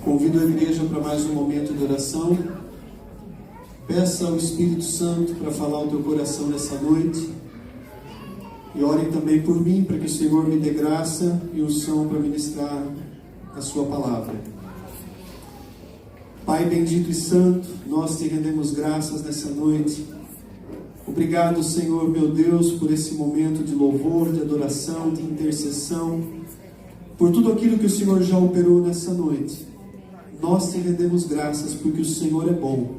Convido a igreja para mais um momento de oração. Peça ao Espírito Santo para falar ao teu coração nessa noite. E orem também por mim, para que o Senhor me dê graça e unção para ministrar a sua palavra. Pai bendito e santo, nós te rendemos graças nessa noite. Obrigado, Senhor, meu Deus, por esse momento de louvor, de adoração, de intercessão, por tudo aquilo que o Senhor já operou nessa noite. Nós te rendemos graças porque o Senhor é bom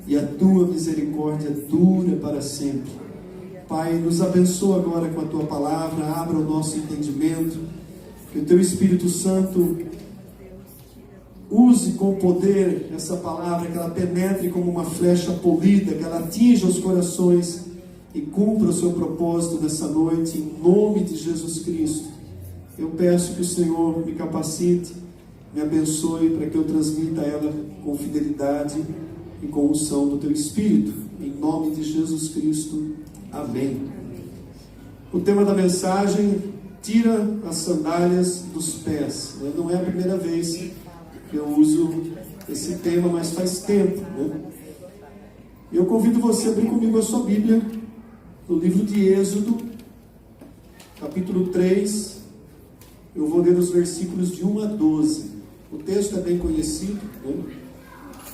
e a tua misericórdia dura para sempre. Pai, nos abençoa agora com a tua palavra, abra o nosso entendimento, que o teu Espírito Santo use com poder essa palavra, que ela penetre como uma flecha polida, que ela atinja os corações e cumpra o seu propósito nessa noite, em nome de Jesus Cristo. Eu peço que o Senhor me capacite, me abençoe para que eu transmita ela com fidelidade e com unção do teu Espírito, em nome de Jesus Cristo. Amém. O tema da mensagem: tira as sandálias dos pés. Não é a primeira vez que eu uso esse tema, mas faz tempo, né? Eu convido você a abrir comigo a sua Bíblia no livro de Êxodo, capítulo 3. Eu vou ler os versículos de 1 a 12. O texto é bem conhecido, né?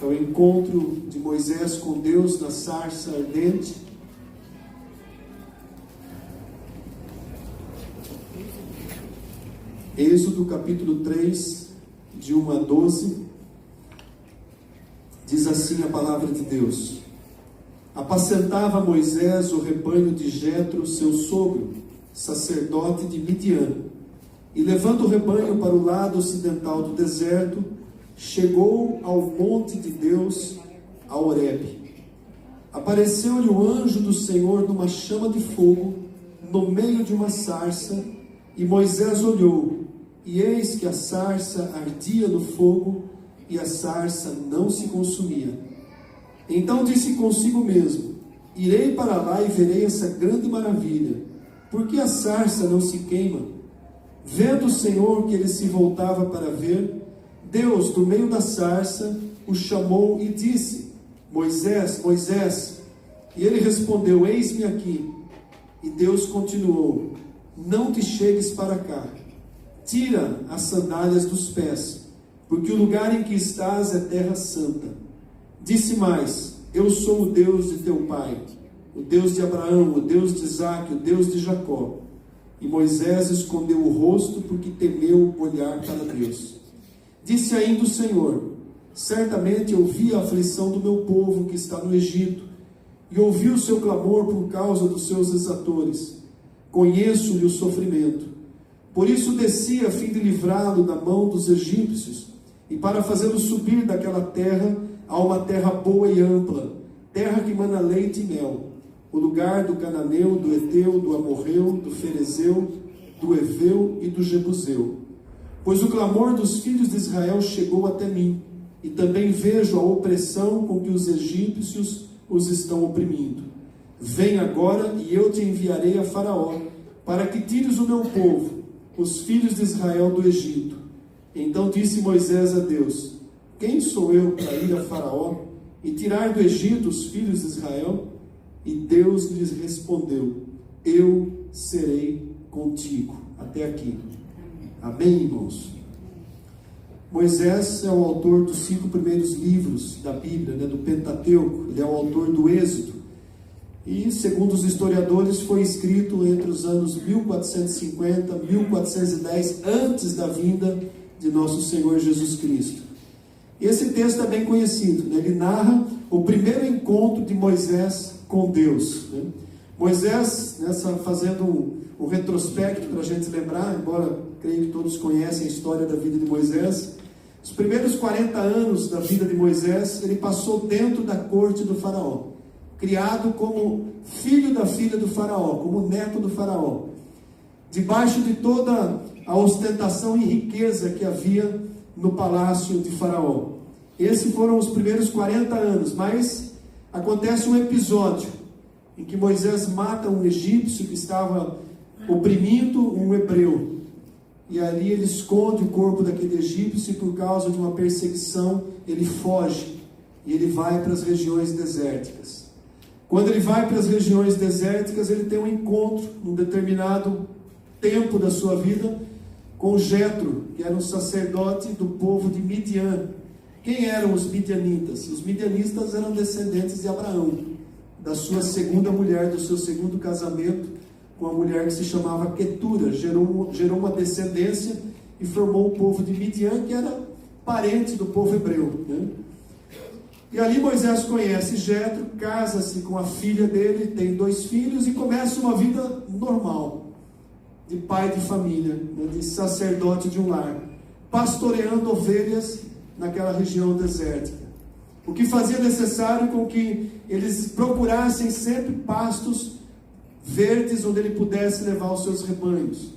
É o encontro de Moisés com Deus na sarça ardente. Êxodo capítulo 3, de 1 a 12, diz assim a palavra de Deus: Apacentava Moisés o rebanho de Jetro, seu sogro, sacerdote de Midian. E levando o rebanho para o lado ocidental do deserto, chegou ao monte de Deus, a Horebe. Apareceu-lhe o anjo do Senhor numa chama de fogo, no meio de uma sarça, e Moisés olhou, e eis que a sarça ardia no fogo, e a sarça não se consumia. Então disse consigo mesmo: Irei para lá e verei essa grande maravilha. Por que a sarça não se queima? Vendo o Senhor que ele se voltava para ver, Deus, do meio da sarça, o chamou e disse: Moisés, Moisés. E ele respondeu: Eis-me aqui. E Deus continuou: Não te chegues para cá. Tira as sandálias dos pés, porque o lugar em que estás é terra santa. Disse mais: Eu sou o Deus de teu pai, o Deus de Abraão, o Deus de Isaque, o Deus de Jacó. E Moisés escondeu o rosto porque temeu olhar para Deus. Disse ainda o Senhor: Certamente eu vi a aflição do meu povo que está no Egito, e ouvi o seu clamor por causa dos seus exatores. Conheço-lhe o sofrimento. Por isso desci a fim de livrá-lo da mão dos egípcios, e para fazê-lo subir daquela terra a uma terra boa e ampla, terra que mana leite e mel, o lugar do cananeu, do Eteu, do Amorreu, do Ferezeu, do Eveu e do Jebuseu. Pois o clamor dos filhos de Israel chegou até mim, e também vejo a opressão com que os egípcios os estão oprimindo. Vem agora e eu te enviarei a Faraó, para que tires o meu povo, os filhos de Israel, do Egito. Então disse Moisés a Deus: Quem sou eu para ir a Faraó e tirar do Egito os filhos de Israel? E Deus lhes respondeu: Eu serei contigo. Até aqui. Amém, irmãos? Moisés é o autor dos 5 primeiros livros da Bíblia, do Pentateuco. Ele é o autor do Êxodo. E, segundo os historiadores, foi escrito entre os anos 1450 e 1410, antes da vinda de nosso Senhor Jesus Cristo. E esse texto é bem conhecido, Ele narra o primeiro encontro de Moisés com Deus. Moisés, fazendo um retrospecto para a gente lembrar, embora creio que todos conhecem a história da vida de Moisés, os primeiros 40 anos da vida de Moisés, ele passou dentro da corte do faraó, criado como filho da filha do faraó, como neto do faraó, debaixo de toda a ostentação e riqueza que havia no palácio de faraó. Esses foram os primeiros 40 anos, mas acontece um episódio em que Moisés mata um egípcio que estava oprimindo um hebreu. e ali ele esconde o corpo daquele egípcio, e por causa de uma perseguição, ele foge, e ele vai para as regiões desérticas. Quando ele vai para as regiões desérticas, ele tem um encontro, num determinado tempo da sua vida, com Jetro, que era um sacerdote do povo de Midian. Quem eram os midianitas? Os midianitas eram descendentes de Abraão, da sua segunda mulher, do seu segundo casamento com a mulher que se chamava Quetura. Gerou uma descendência e formou o povo de Midian, que era parente do povo hebreu, né? E ali Moisés conhece Jetro, casa-se com a filha dele, tem 2 filhos e começa uma vida normal, de pai de família, né, de sacerdote de um lar, pastoreando ovelhas naquela região desértica. O que fazia necessário com que eles procurassem sempre pastos verdes onde ele pudesse levar os seus rebanhos.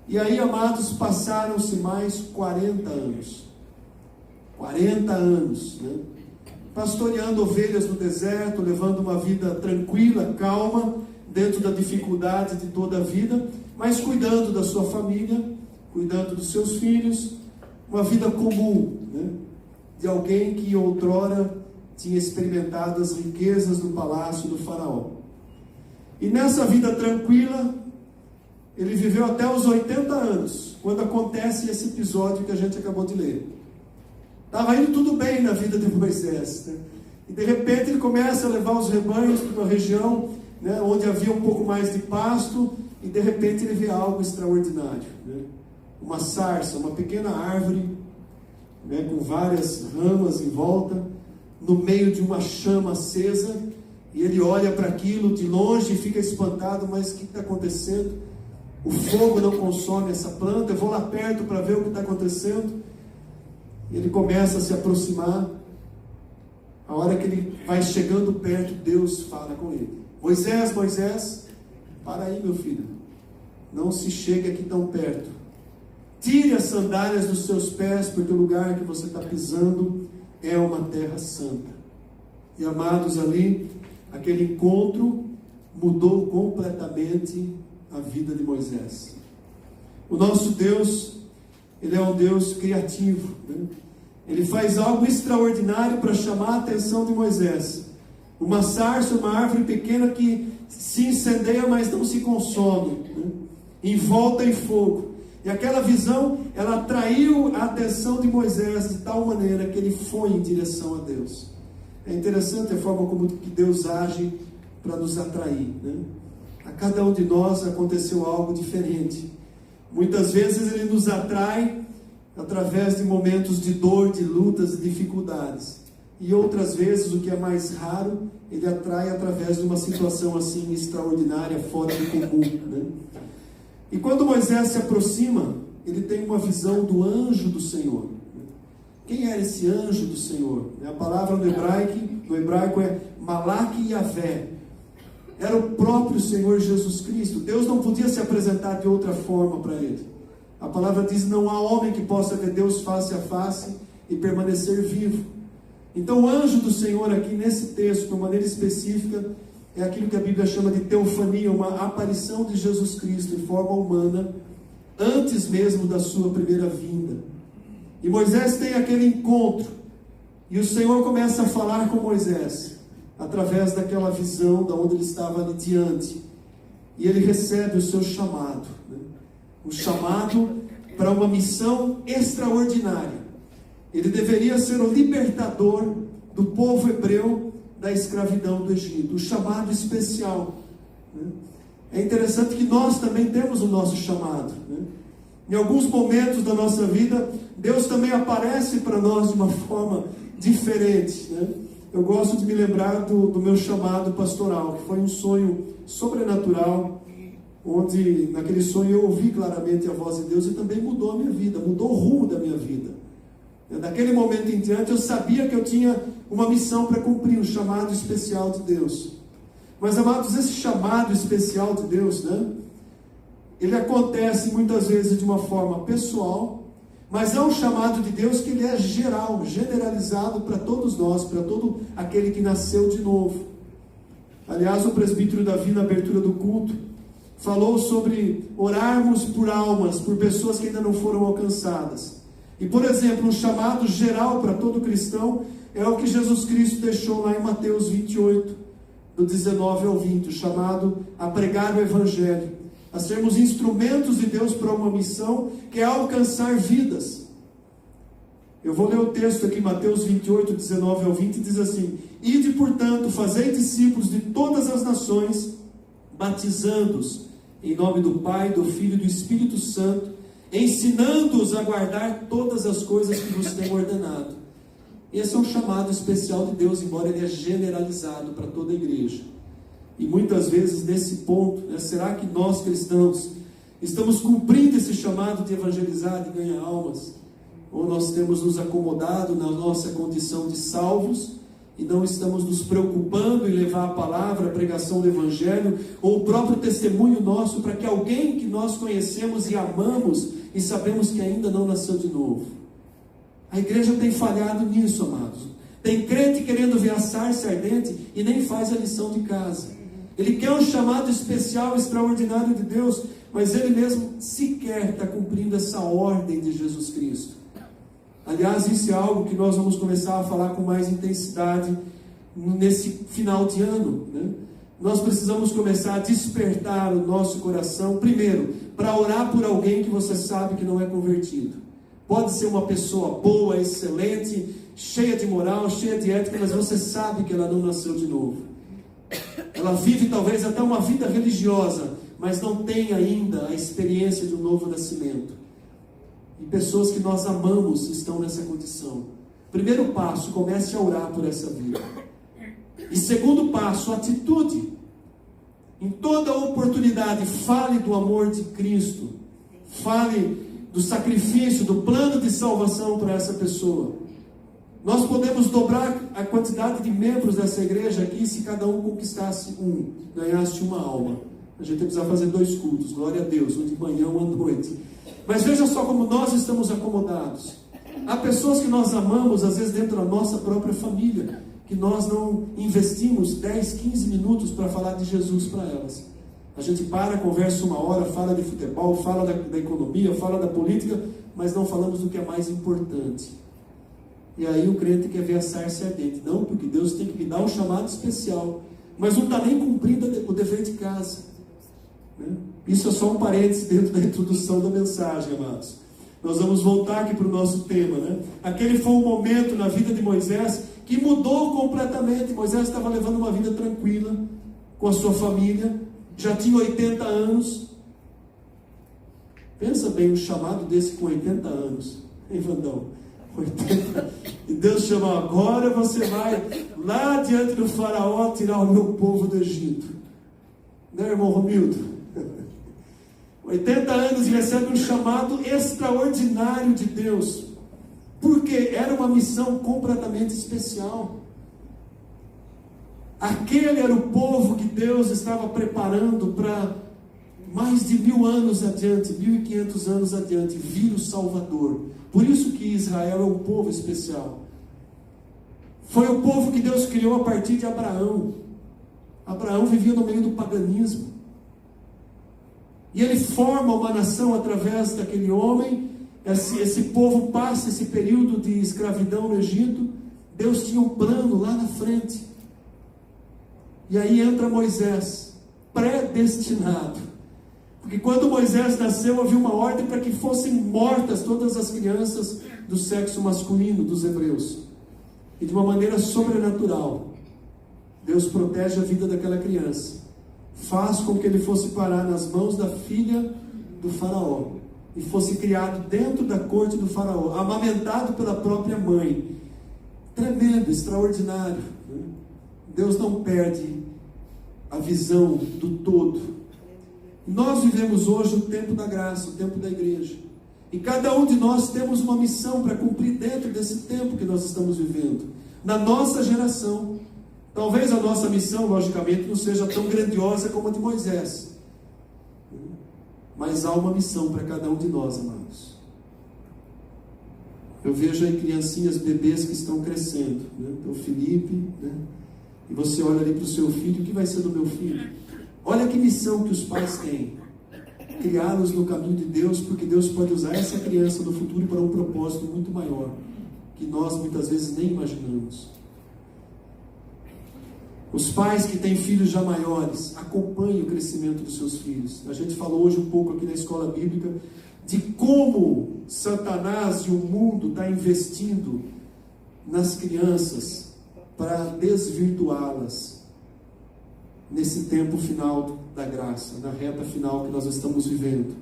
E aí, amados, passaram-se mais 40 anos. 40 anos, né? Pastoreando ovelhas no deserto, levando uma vida tranquila, calma, dentro da dificuldade de toda a vida, mas cuidando da sua família, cuidando dos seus filhos, uma vida comum, né? De alguém que outrora tinha experimentado as riquezas do palácio do faraó. E nessa vida tranquila, ele viveu até os 80 anos, quando acontece esse episódio que a gente acabou de ler. Estava indo tudo bem na vida de Moisés, né? E de repente ele começa a levar os rebanhos para uma região, né, onde havia um pouco mais de pasto, e de repente ele vê algo extraordinário, né? Uma sarça, uma pequena árvore, né, com várias ramas em volta, no meio de uma chama acesa, e ele olha para aquilo de longe e fica espantado. Mas o que está acontecendo? O fogo não consome essa planta. Eu vou lá perto para ver o que está acontecendo. Ele começa a se aproximar. A hora que ele vai chegando perto, Deus fala com ele: Moisés, Moisés, para aí, meu filho, não se chegue aqui tão perto. Tire as sandálias dos seus pés, porque o lugar que você está pisando é uma terra santa. E amados, ali, aquele encontro mudou completamente a vida de Moisés. O nosso Deus, Ele é um Deus criativo, né? Ele faz algo extraordinário para chamar a atenção de Moisés. Uma sarça, uma árvore pequena que se incendeia, mas não se consome, né? Envolta em fogo. E aquela visão, ela atraiu a atenção de Moisés de tal maneira que ele foi em direção a Deus. É interessante a forma como que Deus age para nos atrair, né? A cada um de nós aconteceu algo diferente. Muitas vezes Ele nos atrai através de momentos de dor, de lutas e dificuldades. E outras vezes, o que é mais raro, Ele atrai através de uma situação assim extraordinária, fora do comum, né? E quando Moisés se aproxima, ele tem uma visão do anjo do Senhor. Quem era esse anjo do Senhor? A palavra no hebraico é Malach Yavé. Era o próprio Senhor Jesus Cristo. Deus não podia se apresentar de outra forma para ele. A palavra diz: não há homem que possa ver Deus face a face e permanecer vivo. Então o anjo do Senhor aqui nesse texto, de uma maneira específica, é aquilo que a Bíblia chama de teofania, uma aparição de Jesus Cristo em forma humana, antes mesmo da sua primeira vinda. E Moisés tem aquele encontro, e o Senhor começa a falar com Moisés, através daquela visão de onde ele estava ali diante, e ele recebe o seu chamado, né? Um chamado para uma missão extraordinária. Ele deveria ser o libertador do povo hebreu da escravidão do Egito, o chamado especial, né? É interessante que nós também temos o nosso chamado, né? Em alguns momentos da nossa vida, Deus também aparece para nós de uma forma diferente, né? Eu gosto de me lembrar do meu chamado pastoral, que foi um sonho sobrenatural, onde naquele sonho eu ouvi claramente a voz de Deus e também mudou a minha vida, mudou o rumo da minha vida. Daquele momento em diante eu sabia que eu tinha uma missão para cumprir, um chamado especial de Deus. Mas, amados, esse chamado especial de Deus, né, ele acontece muitas vezes de uma forma pessoal, mas é um chamado de Deus que ele é geral, generalizado para todos nós, para todo aquele que nasceu de novo. Aliás, o presbítero Davi, na abertura do culto, falou sobre orarmos por almas, por pessoas que ainda não foram alcançadas. E, por exemplo, um chamado geral para todo cristão é o que Jesus Cristo deixou lá em Mateus 28, do 19 ao 20, o chamado a pregar o Evangelho, a sermos instrumentos de Deus para uma missão que é alcançar vidas. Eu vou ler o texto aqui, Mateus 28, 19 ao 20, diz assim: Ide, portanto, fazei discípulos de todas as nações, batizando-os em nome do Pai, do Filho e do Espírito Santo, ensinando-os a guardar todas as coisas que vos tenho ordenado. Esse é um chamado especial de Deus, embora ele é generalizado para toda a igreja. E muitas vezes nesse ponto, será que nós cristãos estamos cumprindo esse chamado de evangelizar, de ganhar almas? Ou nós temos nos acomodado na nossa condição de salvos e não estamos nos preocupando em levar a palavra, a pregação do Evangelho, ou o próprio testemunho nosso para que alguém que nós conhecemos e amamos e sabemos que ainda não nasceu de novo? A igreja tem falhado nisso, amados. Tem crente querendo ver a sarça ardente e nem faz a lição de casa. Ele quer um chamado especial, extraordinário de Deus, mas ele mesmo sequer está cumprindo essa ordem de Jesus Cristo. Aliás, isso é algo que nós vamos começar a falar com mais intensidade nesse final de ano, né? Nós precisamos começar a despertar o nosso coração, primeiro, para orar por alguém que você sabe que não é convertido. Pode ser uma pessoa boa, excelente, cheia de moral, cheia de ética, mas você sabe que ela não nasceu de novo. Ela vive talvez até uma vida religiosa, mas não tem ainda a experiência de um novo nascimento. E pessoas que nós amamos estão nessa condição. Primeiro passo, comece a orar por essa vida. E segundo passo, atitude. Em toda oportunidade, fale do amor de Cristo. Fale do sacrifício, do plano de salvação para essa pessoa. Nós podemos dobrar a quantidade de membros dessa igreja aqui se cada um conquistasse ganhasse uma alma. A gente precisa fazer 2 cultos, glória a Deus, um de manhã, um à noite. Mas veja só como nós estamos acomodados. Há pessoas que nós amamos, às vezes dentro da nossa própria família, que nós não investimos 10, 15 minutos para falar de Jesus para elas. A gente conversa 1 hora, fala de futebol, fala da economia, fala da política, mas não falamos do que é mais importante. E aí o crente quer ver a sarça ardente. Não, porque Deus tem que me dar um chamado especial, mas não está nem cumprindo o dever de casa, né? Isso é só um parênteses dentro da introdução da mensagem, amados. Nós vamos voltar aqui para o nosso tema, né? Aquele foi um momento na vida de Moisés que mudou completamente. Moisés estava levando uma vida tranquila com a sua família, já tinha 80 anos. Pensa bem, um chamado desse com 80 anos, hein, Vandão? 80. E Deus chama: agora você vai lá diante do faraó tirar o meu povo do Egito. Né, irmão Romildo? 80 anos e recebe um chamado extraordinário de Deus, porque era uma missão completamente especial. Aquele era o povo que Deus estava preparando para mais de 1000 anos adiante, 1500 anos adiante, vir o Salvador. Por isso que Israel é um povo especial. Foi o povo que Deus criou a partir de Abraão. Abraão vivia no meio do paganismo. E ele forma uma nação através daquele homem. Esse povo passa esse período de escravidão no Egito. Deus tinha um plano lá na frente. E aí entra Moisés, predestinado. Porque quando Moisés nasceu, havia uma ordem para que fossem mortas todas as crianças do sexo masculino dos hebreus. E de uma maneira sobrenatural, Deus protege a vida daquela criança. Faz com que ele fosse parar nas mãos da filha do faraó. E fosse criado dentro da corte do faraó, amamentado pela própria mãe. Tremendo, extraordinário, né? Deus não perde a visão do todo. Nós vivemos hoje o tempo da graça, o tempo da igreja. E cada um de nós temos uma missão para cumprir dentro desse tempo que nós estamos vivendo. Na nossa geração. Talvez a nossa missão, logicamente, não seja tão grandiosa como a de Moisés. Mas há uma missão para cada um de nós, amados. Eu vejo aí criancinhas, bebês que estão crescendo, né? O Felipe, né? E você olha ali para o seu filho: o que vai ser do meu filho? Olha que missão que os pais têm: criá-los no caminho de Deus, porque Deus pode usar essa criança no futuro para um propósito muito maior, que nós muitas vezes nem imaginamos. Os pais que têm filhos já maiores, acompanhem o crescimento dos seus filhos. A gente falou hoje um pouco aqui na escola bíblica de como Satanás e o mundo está investindo nas crianças para desvirtuá-las nesse tempo final da graça, na reta final que nós estamos vivendo.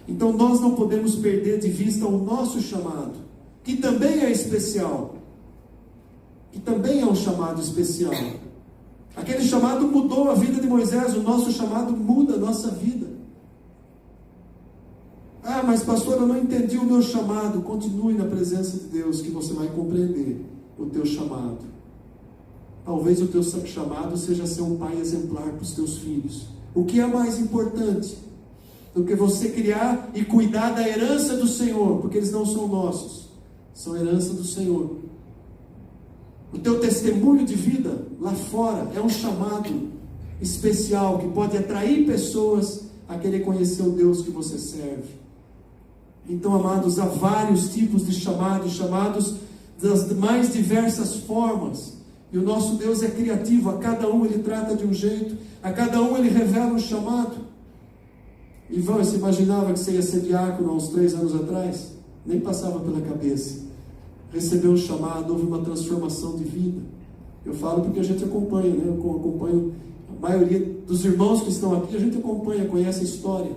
Então nós não podemos perder de vista o nosso chamado, que também é especial, que também é um chamado especial. Aquele chamado mudou a vida de Moisés, o nosso chamado muda a nossa vida. Ah, mas pastor, eu não entendi o meu chamado. Continue na presença de Deus, que você vai compreender o teu chamado. Talvez o teu chamado seja ser um pai exemplar para os teus filhos. O que é mais importante do que você criar e cuidar da herança do Senhor? Porque eles não são nossos, são herança do Senhor. O teu testemunho de vida lá fora é um chamado especial que pode atrair pessoas a querer conhecer o Deus que você serve. Então, amados, há vários tipos de chamados das mais diversas formas. E o nosso Deus é criativo, a cada um Ele trata de um jeito, a cada um Ele revela um chamado. Ivan, você imaginava que você ia ser diácono há uns 3 anos atrás? Nem passava pela cabeça. Recebeu um chamado, houve uma transformação de vida. Eu falo porque a gente acompanha, né? Eu acompanho a maioria dos irmãos que estão aqui, a gente acompanha, conhece a história,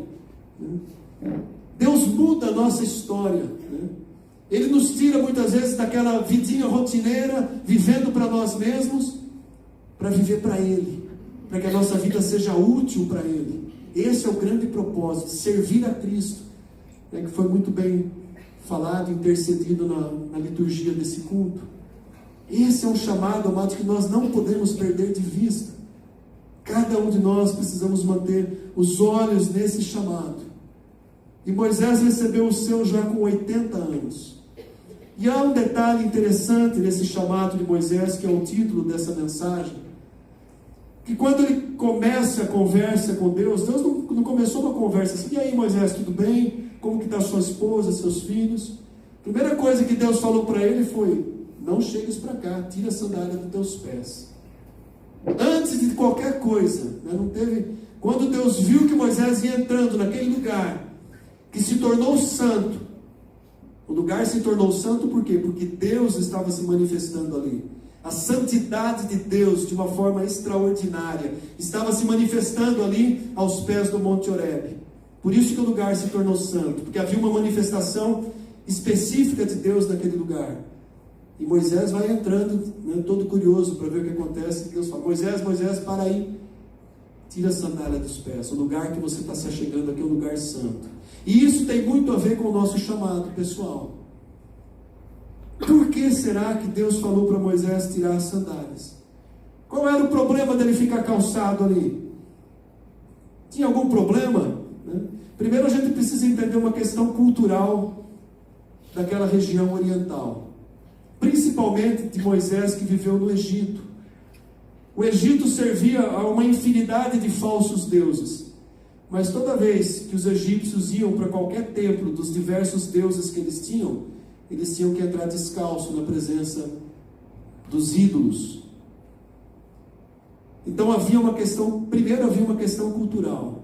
né? Deus muda a nossa história, né? Ele nos tira muitas vezes daquela vidinha rotineira, vivendo para nós mesmos, para viver para Ele, para que a nossa vida seja útil para Ele. Esse é o grande propósito, servir a Cristo, né? Que foi muito bem falado, intercedido na liturgia desse culto. Esse é um chamado, amado, que nós não podemos perder de vista. Cada um de nós precisamos manter os olhos nesse chamado. E Moisés recebeu o seu já com 80 anos. E há um detalhe interessante nesse chamado de Moisés, que é o título dessa mensagem, que quando ele começa a conversa com Deus, Deus não começou uma conversa assim: e aí, Moisés, tudo bem? Como que está sua esposa, seus filhos? A primeira coisa que Deus falou para ele foi: não chegues para cá, tira a sandália dos teus pés. Antes de qualquer coisa, né? Não teve. Quando Deus viu que Moisés ia entrando naquele lugar que se tornou santo, o lugar se tornou santo por quê? Porque Deus estava se manifestando ali. A santidade de Deus, de uma forma extraordinária, estava se manifestando ali aos pés do Monte Horebe. Por isso que o lugar se tornou santo, porque havia uma manifestação específica de Deus naquele lugar. E Moisés vai entrando, né, todo curioso para ver o que acontece. Deus fala: Moisés, Moisés, para aí, tira a sandália dos pés. O lugar que você está se achegando aqui é um lugar santo. E isso tem muito a ver com o nosso chamado pessoal. Por que será que Deus falou para Moisés tirar as sandálias? Qual era o problema dele ficar calçado ali? Tinha algum problema? Né? Primeiro a gente precisa entender uma questão cultural daquela região oriental, principalmente de Moisés, que viveu no Egito. O Egito servia a uma infinidade de falsos deuses, mas toda vez que os egípcios iam para qualquer templo dos diversos deuses que eles tinham que entrar descalço na presença dos ídolos. Então primeiro havia uma questão cultural.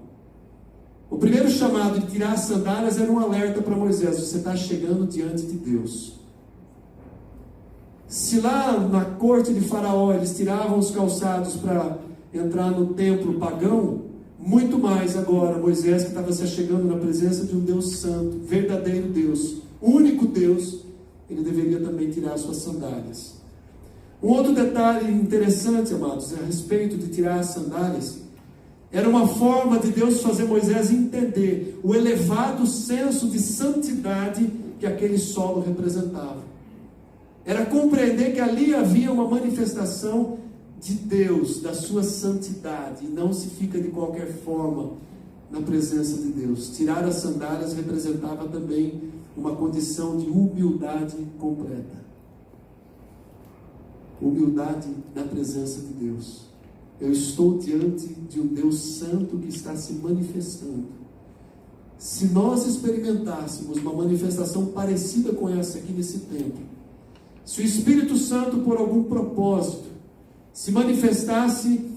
O primeiro chamado de tirar as sandálias era um alerta para Moisés: você está chegando diante de Deus. Se lá na corte de Faraó eles tiravam os calçados para entrar no templo pagão, muito mais agora Moisés, que estava se achegando na presença de um Deus santo, verdadeiro Deus, único Deus, ele deveria também tirar suas sandálias. Um outro detalhe interessante, amados, a respeito de tirar as sandálias, era uma forma de Deus fazer Moisés entender o elevado senso de santidade que aquele solo representava. Era compreender que ali havia uma manifestação de Deus, da sua santidade, e não se fica de qualquer forma na presença de Deus. Tirar as sandálias representava também uma condição de humildade completa. Humildade na presença de Deus. Eu estou diante de um Deus Santo que está se manifestando. Se nós experimentássemos uma manifestação parecida com essa aqui nesse templo, se o Espírito Santo, por algum propósito, se manifestasse,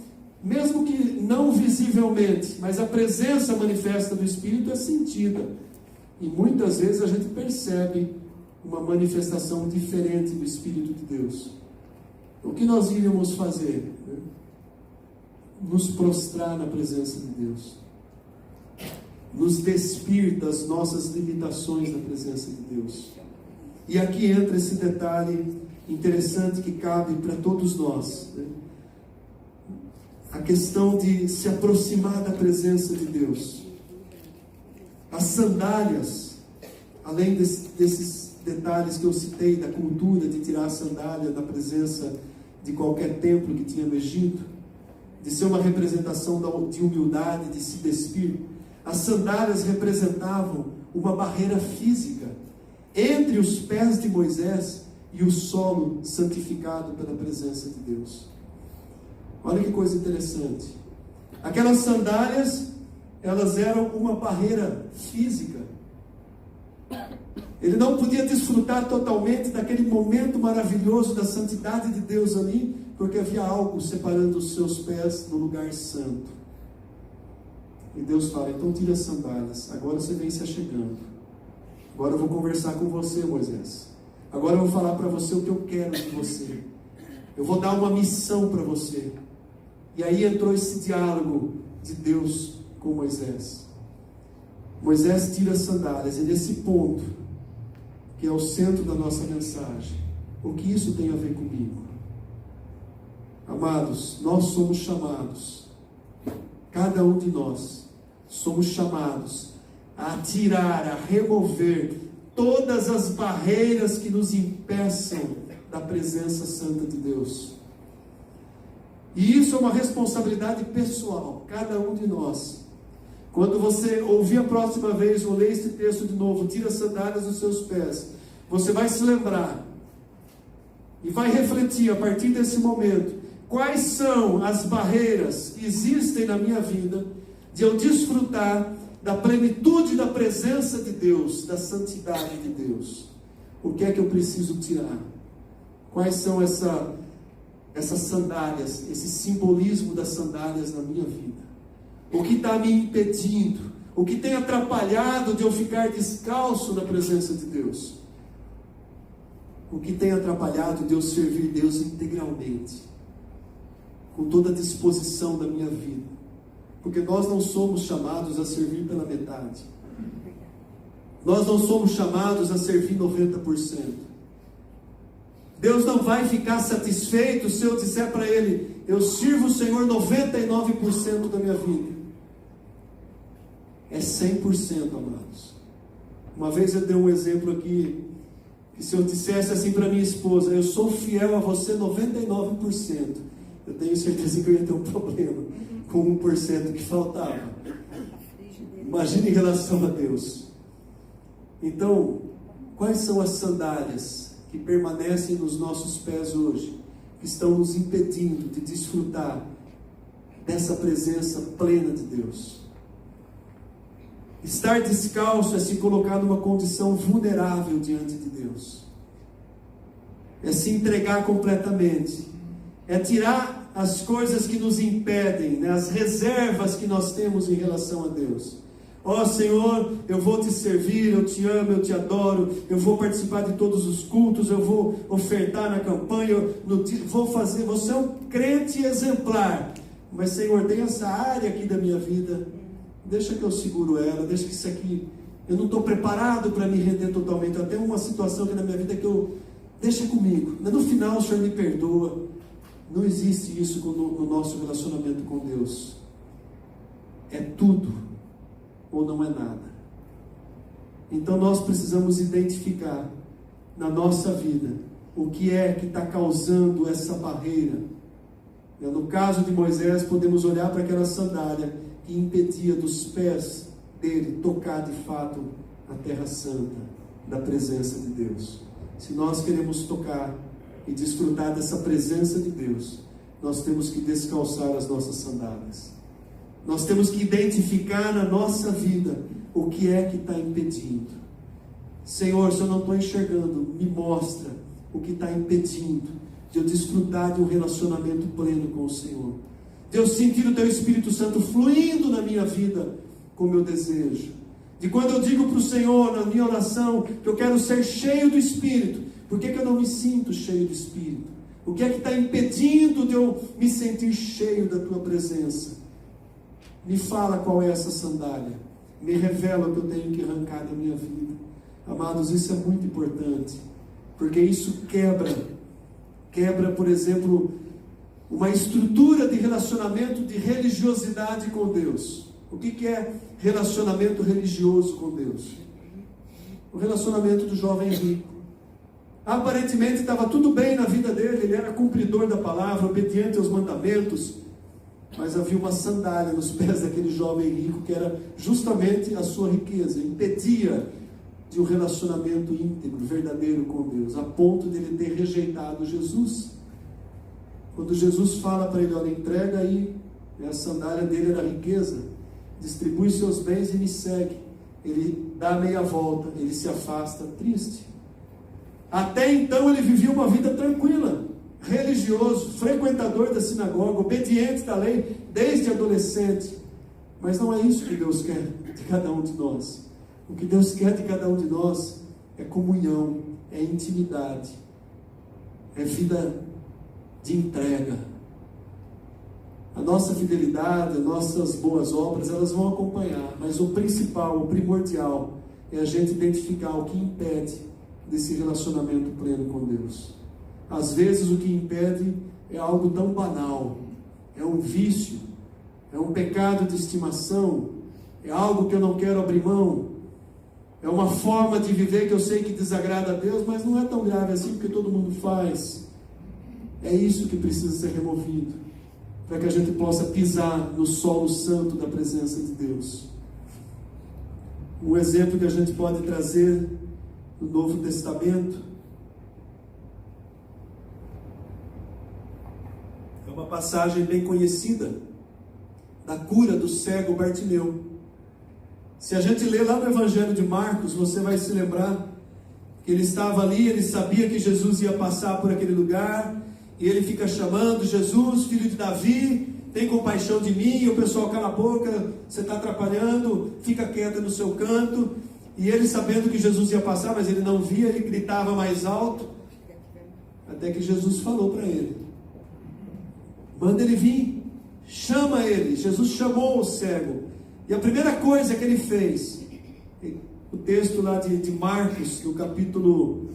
mesmo que não visivelmente, mas a presença manifesta do Espírito é sentida. E muitas vezes a gente percebe uma manifestação diferente do Espírito de Deus. O que nós iríamos fazer? Nos prostrar na presença de Deus. Nos despir das nossas limitações na presença de Deus. E aqui entra esse detalhe interessante que cabe para todos nós, né? A questão de se aproximar da presença de Deus. As sandálias, além desses detalhes que eu citei, da cultura de tirar a sandália da presença de qualquer templo que tinha no Egito, de ser uma representação de humildade, de se despir, as sandálias representavam uma barreira física entre os pés de Moisés e o solo santificado pela presença de Deus. Olha que coisa interessante. Aquelas sandálias, elas eram uma barreira física. Ele não podia desfrutar totalmente daquele momento maravilhoso da santidade de Deus ali, porque havia algo separando os seus pés do lugar santo. E Deus fala: então tira as sandálias, agora você vem se achegando. Agora eu vou conversar com você, Moisés. Agora eu vou falar para você o que eu quero de você. Eu vou dar uma missão para você. E aí entrou esse diálogo de Deus com Moisés. Moisés tira as sandálias, e nesse ponto, que é o centro da nossa mensagem, o que isso tem a ver comigo? Amados, nós somos chamados, cada um de nós, somos chamados a tirar, a remover todas as barreiras que nos impeçam da presença santa de Deus. E isso é uma responsabilidade pessoal, cada um de nós. Quando você ouvir a próxima vez ou ler este texto de novo, tira as sandálias dos seus pés, você vai se lembrar e vai refletir a partir desse momento, quais são as barreiras que existem na minha vida de eu desfrutar da plenitude da presença de Deus, da santidade de Deus. O que é que eu preciso tirar? Quais são essas sandálias, esse simbolismo das sandálias na minha vida? O que está me impedindo? O que tem atrapalhado de eu ficar descalço na presença de Deus? O que tem atrapalhado de eu servir Deus integralmente, com toda a disposição da minha vida? Porque nós não somos chamados a servir pela metade. Nós não somos chamados a servir 90%. Deus não vai ficar satisfeito se eu disser para Ele: eu sirvo o Senhor 99% da minha vida. É 100%, amados. Uma vez eu dei um exemplo aqui, que se eu dissesse assim para minha esposa: eu sou fiel a você 99%, eu tenho certeza que eu ia ter um problema com 1% que faltava. Imagine em relação a Deus. Então, quais são as sandálias que permanecem nos nossos pés hoje, que estão nos impedindo de desfrutar dessa presença plena de Deus? Estar descalço é se colocar numa condição vulnerável diante de Deus, é se entregar completamente, é tirar as coisas que nos impedem, né, as reservas que nós temos em relação a Deus. Ó Senhor, eu vou te servir, eu te amo, eu te adoro, eu vou participar de todos os cultos, eu vou ofertar na campanha, vou fazer, você é um crente exemplar, mas Senhor, tem essa área aqui da minha vida, deixa que eu seguro ela, deixa que isso aqui, eu não estou preparado para me render totalmente, eu tenho uma situação aqui na minha vida que deixa comigo, no final o Senhor me perdoa. Não existe isso no nosso relacionamento com Deus. É tudo ou não é nada. Então nós precisamos identificar na nossa vida o que é que está causando essa barreira. No caso de Moisés, podemos olhar para aquela sandália que impedia dos pés dele tocar de fato a terra santa da presença de Deus. Se nós queremos tocar e desfrutar dessa presença de Deus, nós temos que descalçar as nossas sandálias. Nós temos que identificar na nossa vida o que é que está impedindo. Senhor, se eu não estou enxergando, me mostra o que está impedindo de eu desfrutar de um relacionamento pleno com o Senhor, de eu sentir o Teu Espírito Santo fluindo na minha vida como eu desejo, de quando eu digo para o Senhor na minha oração que eu quero ser cheio do Espírito, por que eu não me sinto cheio do Espírito? O que é que está impedindo de eu me sentir cheio da Tua presença? Me fala qual é essa sandália, me revela o que eu tenho que arrancar da minha vida. Amados, isso é muito importante, porque isso quebra, por exemplo, uma estrutura de relacionamento de religiosidade com Deus. O que é relacionamento religioso com Deus? O relacionamento do jovem rico. Aparentemente estava tudo bem na vida dele, ele era cumpridor da palavra, obediente aos mandamentos, mas havia uma sandália nos pés daquele jovem rico, que era justamente a sua riqueza, impedia de um relacionamento íntegro, verdadeiro com Deus, a ponto de ele ter rejeitado Jesus. Quando Jesus fala para ele, olha, entrega aí, a sandália dele era a riqueza, distribui seus bens e me segue. Ele dá a meia volta, ele se afasta triste. Até então ele vivia uma vida tranquila, religioso, frequentador da sinagoga, obediente da lei desde adolescente. Mas não é isso que Deus quer de cada um de nós. O que Deus quer de cada um de nós é comunhão, é intimidade, é vida de entrega. A nossa fidelidade, as nossas boas obras, elas vão acompanhar, mas o principal, o primordial, é a gente identificar o que impede desse relacionamento pleno com Deus. Às vezes o que impede é algo tão banal, é um vício, é um pecado de estimação, é algo que eu não quero abrir mão, é uma forma de viver que eu sei que desagrada a Deus, mas não é tão grave assim, porque todo mundo faz. É isso que precisa ser removido, para que a gente possa pisar no solo santo da presença de Deus. Um exemplo que a gente pode trazer no Novo Testamento é uma passagem bem conhecida da cura do cego Bartimeu. Se a gente ler lá no Evangelho de Marcos, você vai se lembrar que ele estava ali, ele sabia que Jesus ia passar por aquele lugar, e ele fica chamando: Jesus, filho de Davi, tem compaixão de mim. E o pessoal: cala a boca, você está atrapalhando, fica quieto no seu canto. E ele, sabendo que Jesus ia passar, mas ele não via, ele gritava mais alto, até que Jesus falou para ele: manda ele vir, chama ele. Jesus chamou o cego, e a primeira coisa que ele fez, o texto lá de Marcos, no capítulo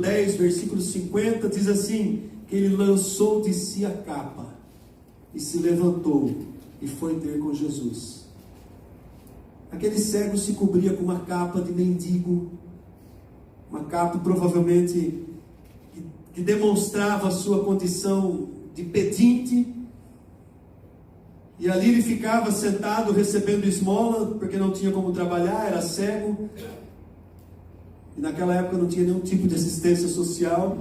10, versículo 50, diz assim, que ele lançou de si a capa, e se levantou, e foi ter com Jesus. Aquele cego se cobria com uma capa de mendigo, uma capa provavelmente que demonstrava a sua condição de pedinte, e ali ele ficava sentado recebendo esmola, porque não tinha como trabalhar, era cego, e naquela época não tinha nenhum tipo de assistência social.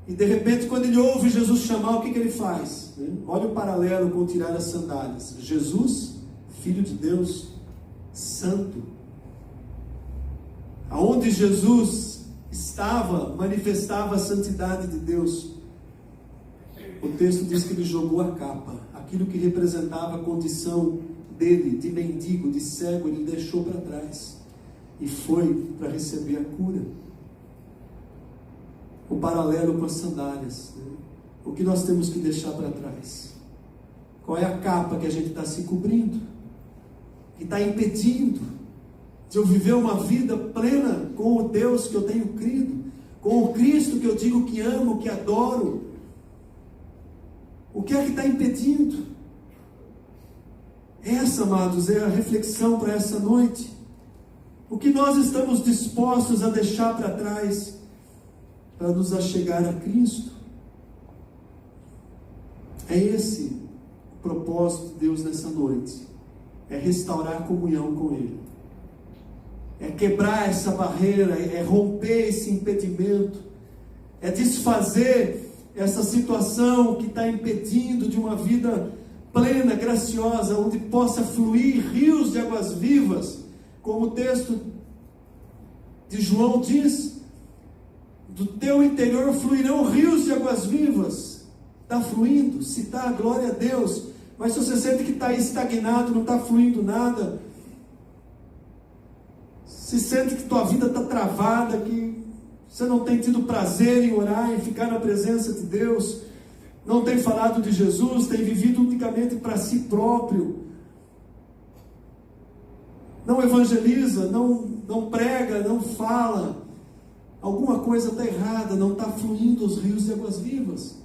E de repente, quando ele ouve Jesus chamar, o que ele faz? Olha o paralelo com tirar as sandálias. Jesus, Filho de Deus, Santo, aonde Jesus estava, manifestava a santidade de Deus. O texto diz que ele jogou a capa, aquilo que representava a condição dele, de mendigo, de cego, ele deixou para trás e foi para receber a cura. O paralelo com as sandálias, o que nós temos que deixar para trás? Qual é a capa que a gente está se cobrindo, que está impedindo de eu viver uma vida plena com o Deus que eu tenho crido, com o Cristo que eu digo que amo, que adoro? O que é que está impedindo? Essa, amados, é a reflexão para essa noite. O que nós estamos dispostos a deixar para trás para nos achegar a Cristo? É esse o propósito de Deus nessa noite. É restaurar a comunhão com Ele. É quebrar essa barreira, é romper esse impedimento. é desfazer essa situação que está impedindo de uma vida plena, graciosa, onde possa fluir rios de águas vivas, como o texto de João diz: do teu interior fluirão rios de águas vivas. Está fluindo, se está, glória a Deus. Mas se você sente que está estagnado, não está fluindo nada, se sente que tua vida está travada, que você não tem tido prazer em orar, em ficar na presença de Deus, não tem falado de Jesus, tem vivido unicamente para si próprio, não evangeliza, não prega, não fala, alguma coisa está errada, não está fluindo os rios de águas vivas,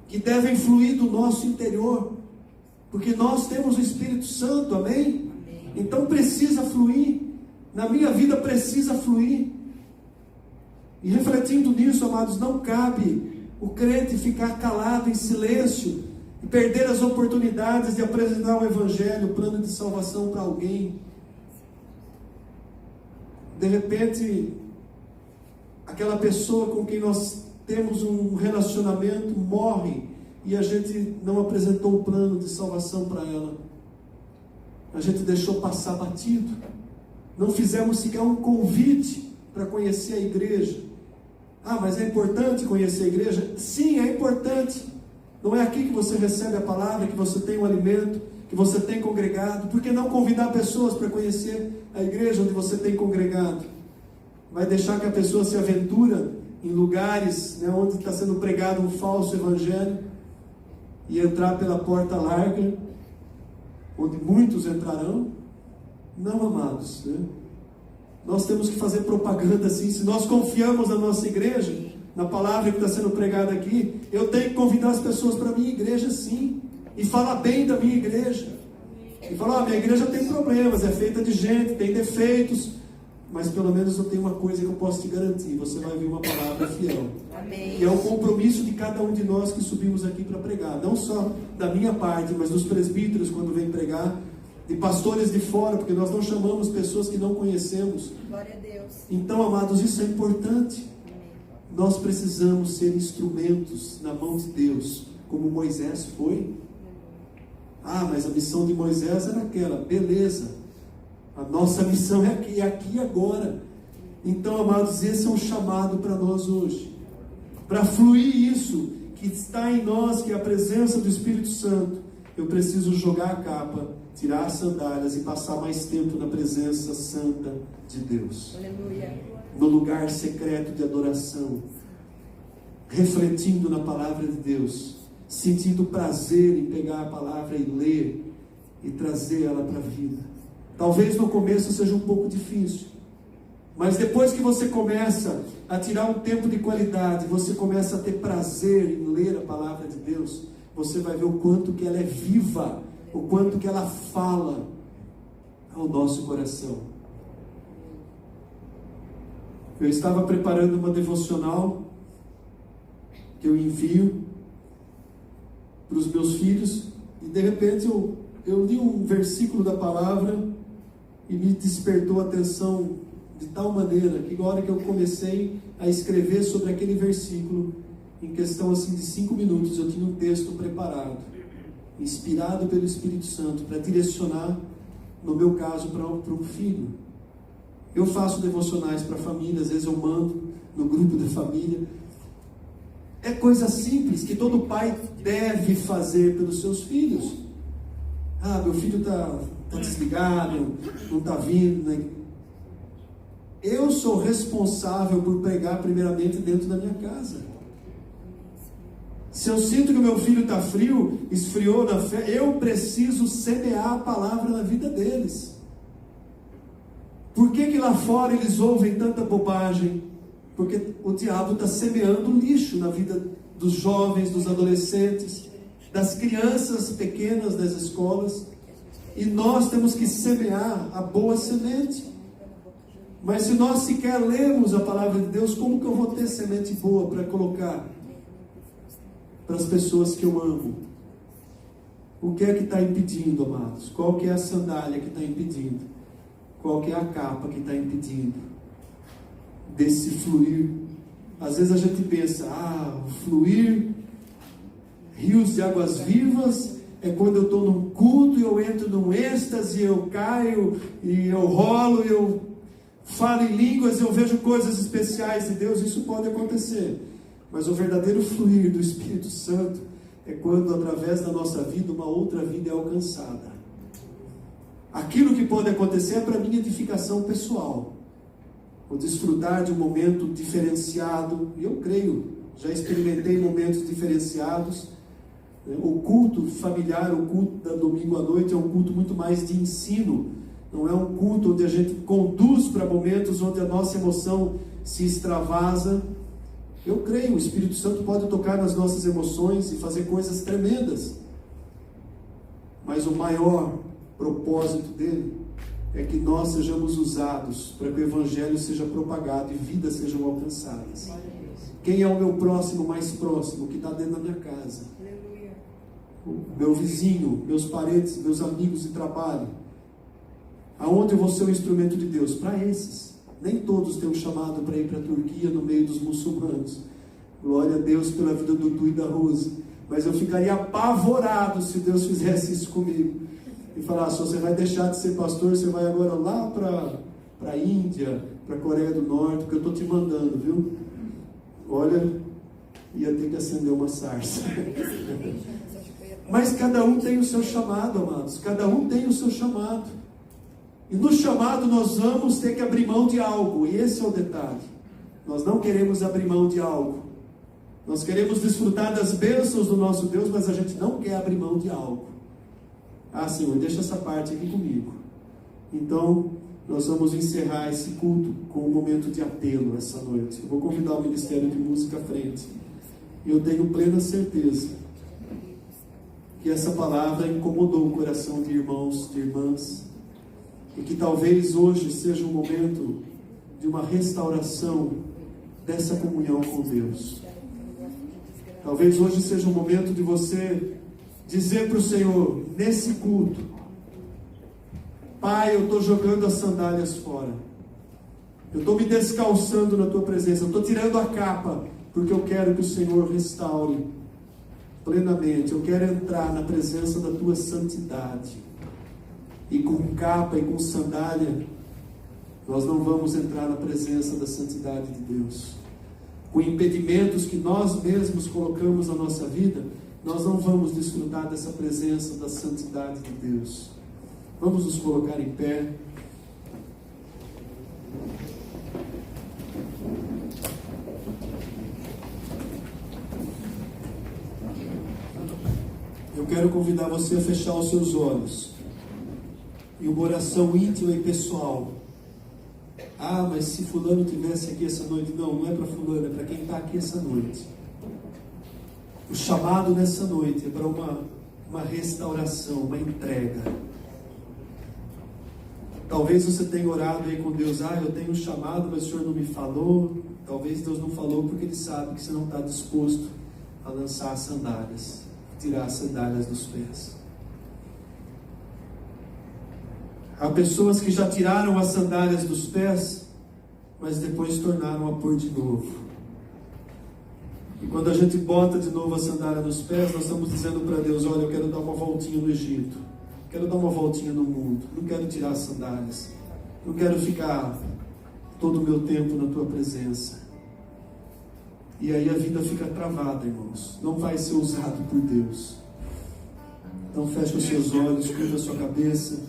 que devem fluir do nosso interior, porque nós temos o Espírito Santo, amém? Então precisa fluir, na minha vida precisa fluir. E refletindo nisso, amados, não cabe o crente ficar calado em silêncio e perder as oportunidades de apresentar o Evangelho, o plano de salvação para alguém. De repente, aquela pessoa com quem nós temos um relacionamento morre e a gente não apresentou o plano de salvação para ela. A gente deixou passar batido. Não fizemos sequer um convite para conhecer a igreja. Ah, mas é importante conhecer a igreja? Sim, é importante. Não é aqui que você recebe a palavra, que você tem o alimento, que você tem congregado. Por que não convidar pessoas para conhecer a igreja onde você tem congregado? Vai deixar que a pessoa se aventura em lugares, né, onde está sendo pregado um falso evangelho e entrar pela porta larga, onde muitos entrarão? Não, amados, né? Nós temos que fazer propaganda assim. Se nós confiamos na nossa igreja, na palavra que está sendo pregada aqui, eu tenho que convidar as pessoas para a minha igreja sim, e falar bem da minha igreja, e falar: minha igreja tem problemas, é feita de gente, tem defeitos, mas pelo menos eu tenho uma coisa que eu posso te garantir: você vai ouvir uma palavra fiel. Amém. E é o compromisso de cada um de nós que subimos aqui para pregar, não só da minha parte, mas dos presbíteros quando vêm pregar, de pastores de fora, porque nós não chamamos pessoas que não conhecemos. Glória a Deus. Então, amados, isso é importante. Amém. Nós precisamos ser instrumentos na mão de Deus, como Moisés foi. Ah, mas a missão de Moisés era aquela, beleza. A nossa missão é aqui e agora. Então, amados, esse é um chamado para nós hoje, para fluir isso que está em nós, que é a presença do Espírito Santo. Eu preciso jogar a capa, tirar as sandálias e passar mais tempo na presença santa de Deus. Aleluia. No lugar secreto de adoração, refletindo na palavra de Deus, sentindo prazer em pegar a palavra e ler e trazer ela para a vida. Talvez no começo seja um pouco difícil, mas depois que você começa a tirar um tempo de qualidade, você começa a ter prazer em ler a palavra de Deus, você vai ver o quanto que ela é viva, o quanto que ela fala ao nosso coração. Eu estava preparando uma devocional que eu envio para os meus filhos, e de repente eu li um versículo da palavra e me despertou a atenção de tal maneira que na hora que eu comecei a escrever sobre aquele versículo, em questão assim de 5 minutos, eu tinha um texto preparado, inspirado pelo Espírito Santo, para direcionar, no meu caso, para um filho. Eu faço devocionais para a família, às vezes eu mando no grupo da família. É coisa simples que todo pai deve fazer pelos seus filhos. Ah, meu filho está desligado, não está vindo, né? Eu sou responsável por pregar primeiramente dentro da minha casa. Se eu sinto que o meu filho está frio, esfriou na fé, eu preciso semear a palavra na vida deles. Por que lá fora eles ouvem tanta bobagem? Porque o diabo está semeando lixo na vida dos jovens, dos adolescentes, das crianças pequenas das escolas. E nós temos que semear a boa semente. Mas se nós sequer lemos a palavra de Deus, como que eu vou ter semente boa para colocar para as pessoas que eu amo? O que é que está impedindo, amados? Qual que é a sandália que está impedindo? Qual que é a capa que está impedindo desse fluir Às vezes a gente pensa, fluir rios de águas vivas é quando eu estou num culto e eu entro num êxtase, eu caio e eu rolo, eu falo em línguas, eu vejo coisas especiais de Deus. Isso pode acontecer, mas o verdadeiro fluir do Espírito Santo é quando através da nossa vida uma outra vida é alcançada. Aquilo que pode acontecer é para minha edificação pessoal, o desfrutar de um momento diferenciado, e eu creio, já experimentei momentos diferenciados. O culto familiar, o culto da domingo à noite é um culto muito mais de ensino, não é um culto onde a gente conduz para momentos onde a nossa emoção se extravasa. Eu creio, o Espírito Santo pode tocar nas nossas emoções e fazer coisas tremendas, mas o maior propósito dele é que nós sejamos usados para que o Evangelho seja propagado e vidas sejam alcançadas. Quem é o meu próximo mais próximo, que está dentro da minha casa? O meu vizinho, meus parentes, meus amigos de trabalho. Aonde eu vou ser um instrumento de Deus? Para esses. Nem todos têm um chamado para ir para a Turquia no meio dos muçulmanos. Glória a Deus pela vida do Dudu e da Rose. Mas eu ficaria apavorado se Deus fizesse isso comigo. E falasse, você vai deixar de ser pastor, você vai agora lá para a Índia, para a Coreia do Norte, porque eu estou te mandando, viu? Olha, ia ter que acender uma sarça. Mas cada um tem o seu chamado, amados. Cada um tem o seu chamado. E no chamado nós vamos ter que abrir mão de algo. E esse é o detalhe. Nós não queremos abrir mão de algo. Nós queremos desfrutar das bênçãos do nosso Deus, mas a gente não quer abrir mão de algo. Senhor, deixa essa parte aqui comigo. Então, nós vamos encerrar esse culto com um momento de apelo essa noite. Eu vou convidar o Ministério de Música à frente. E eu tenho plena certeza que essa palavra incomodou o coração de irmãos, de irmãs, e que talvez hoje seja um momento de uma restauração dessa comunhão com Deus. Talvez hoje seja um momento de você dizer para o Senhor, nesse culto, Pai, eu estou jogando as sandálias fora, eu estou me descalçando na Tua presença, eu estou tirando a capa, porque eu quero que o Senhor restaure plenamente. Eu quero entrar na presença da Tua santidade. E com capa e com sandália, nós não vamos entrar na presença da santidade de Deus. Com impedimentos que nós mesmos colocamos na nossa vida, nós não vamos desfrutar dessa presença da santidade de Deus. Vamos nos colocar em pé. Eu quero convidar você a fechar os seus olhos e uma oração íntima e pessoal. Mas se fulano tivesse aqui essa noite. Não é para fulano, é para quem está aqui essa noite. O chamado nessa noite é para uma restauração, uma entrega. Talvez você tenha orado aí com Deus, eu tenho um chamado, mas o Senhor não me falou. Talvez Deus não falou porque Ele sabe que você não está disposto a lançar as sandálias, tirar as sandálias dos pés. Há pessoas que já tiraram as sandálias dos pés, mas depois tornaram a pôr de novo. E quando a gente bota de novo a sandália nos pés, nós estamos dizendo para Deus, olha, eu quero dar uma voltinha no Egito, quero dar uma voltinha no mundo, não quero tirar as sandálias, não quero ficar todo o meu tempo na Tua presença. E aí a vida fica travada, irmãos, não vai ser usado por Deus. Então feche os seus olhos, curva a sua cabeça,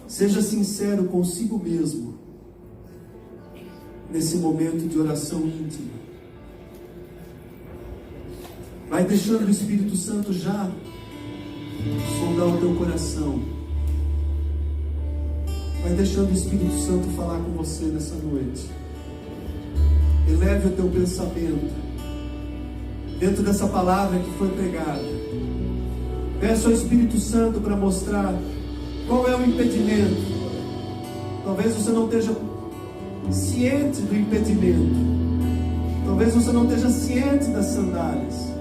seja sincero consigo mesmo, nesse momento de oração íntima. Vai deixando o Espírito Santo já sondar o teu coração. Vai deixando o Espírito Santo falar com você nessa noite. Eleve o teu pensamento dentro dessa palavra que foi pregada. Peça ao Espírito Santo para mostrar qual é o impedimento. Talvez você não esteja ciente do impedimento. Talvez você não esteja ciente das sandálias.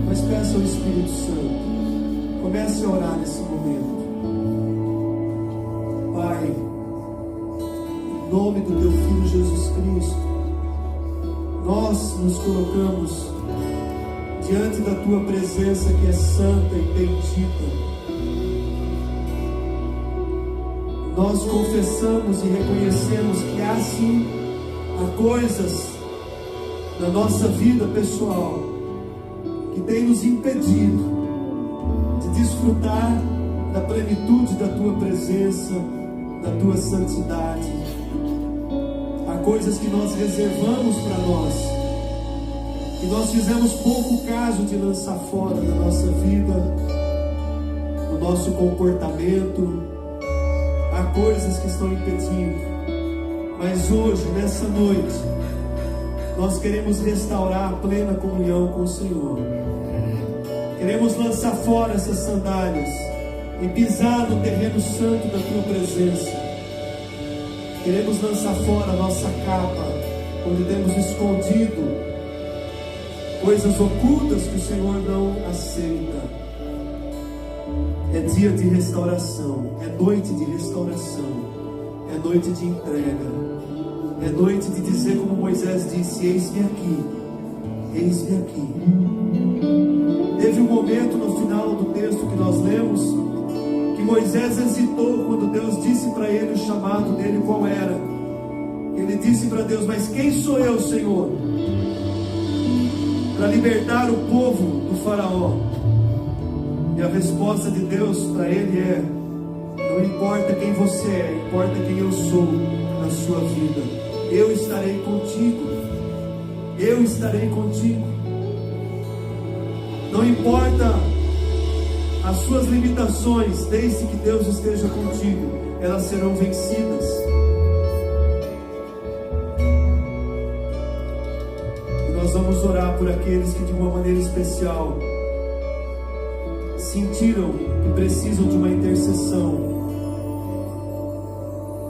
Mas peça ao Espírito Santo. Comece a orar nesse momento. Pai, em nome do Teu Filho Jesus Cristo, nós nos colocamos diante da Tua presença que é santa e bendita. Nós confessamos e reconhecemos que há sim, há coisas na nossa vida pessoal que tem nos impedido de desfrutar da plenitude da Tua presença, da Tua santidade. Há coisas que nós reservamos para nós, que nós fizemos pouco caso de lançar fora da nossa vida, do nosso comportamento. Há coisas que estão impedindo, mas hoje, nessa noite, nós queremos restaurar a plena comunhão com o Senhor. Queremos lançar fora essas sandálias e pisar no terreno santo da Tua presença. Queremos lançar fora a nossa capa, onde temos escondido coisas ocultas que o Senhor não aceita. É dia de restauração, é noite de restauração, é noite de entrega, é noite de dizer como Moisés disse: eis-me aqui, eis-me aqui. Teve um momento no final do texto que nós lemos, que Moisés hesitou quando Deus disse para ele o chamado dele qual era. Ele disse para Deus: mas quem sou eu, Senhor, para libertar o povo do faraó? E a resposta de Deus para ele é: não importa quem você é, importa quem eu sou na sua vida. Eu estarei contigo. Eu estarei contigo. Não importa as suas limitações, desde que Deus esteja contigo, elas serão vencidas. E nós vamos orar por aqueles que de uma maneira especial sentiram que precisam de uma intercessão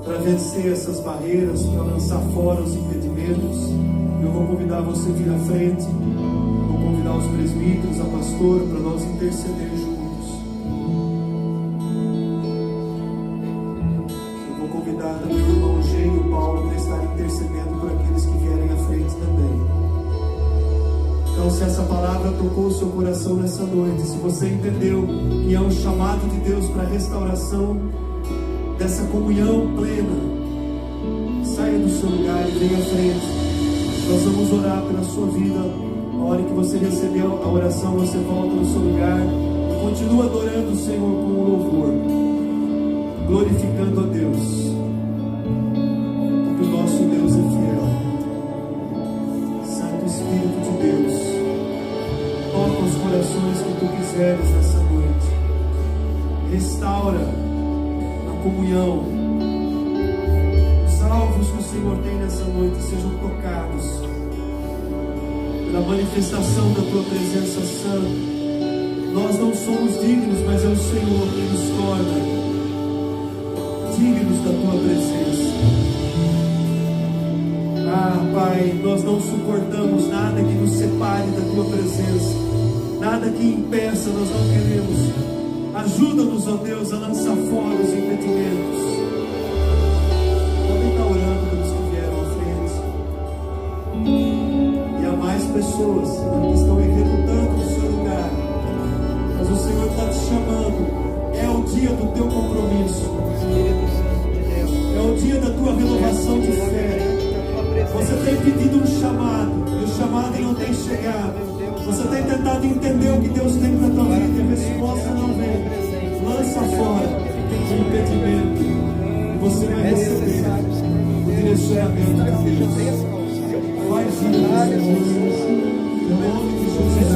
para vencer essas barreiras, para lançar fora os impedimentos. Eu vou convidar você a vir à frente, vou convidar os presbíteros, a pastora, para nós interceder juntos. Eu vou convidar também o irmão G e o Paulo para estar intercedendo por aqueles que vierem à frente também. Então, se essa palavra tocou o seu coração nessa noite, se você entendeu que é um chamado de Deus para a restauração dessa comunhão plena, saia do seu lugar e venha à frente. Nós vamos orar pela sua vida. A hora que você recebeu a oração, você volta no seu lugar e continua adorando o Senhor com louvor, glorificando a Deus, porque o nosso Deus é fiel. Santo Espírito de Deus, toca os corações que Tu quiseres nessa noite. Restaura a comunhão. Os alvos que o Senhor tem nessa noite sejam tocados pela manifestação da Tua presença santa. Nós não somos dignos, mas é o Senhor que nos torna dignos da Tua presença. Ah, Pai, nós não suportamos nada que nos separe da Tua presença, nada que impeça, nós não queremos. Ajuda-nos, ó Deus, a lançar fora os impedimentos. Podem estar orando pelos que vieram à frente. E há mais pessoas que estão executando no seu lugar, mas o Senhor está te chamando. É o dia do teu compromisso, é o dia da tua renovação de fé. Você tem pedido um chamado, e o chamado não tem chegado. Você tem tentado entender o que Deus tem para a tua vida, e a resposta não vem. Lança fora o impedimento, e você vai receber o direcionamento de Deus. Vai vir, Senhor, em nome de Jesus.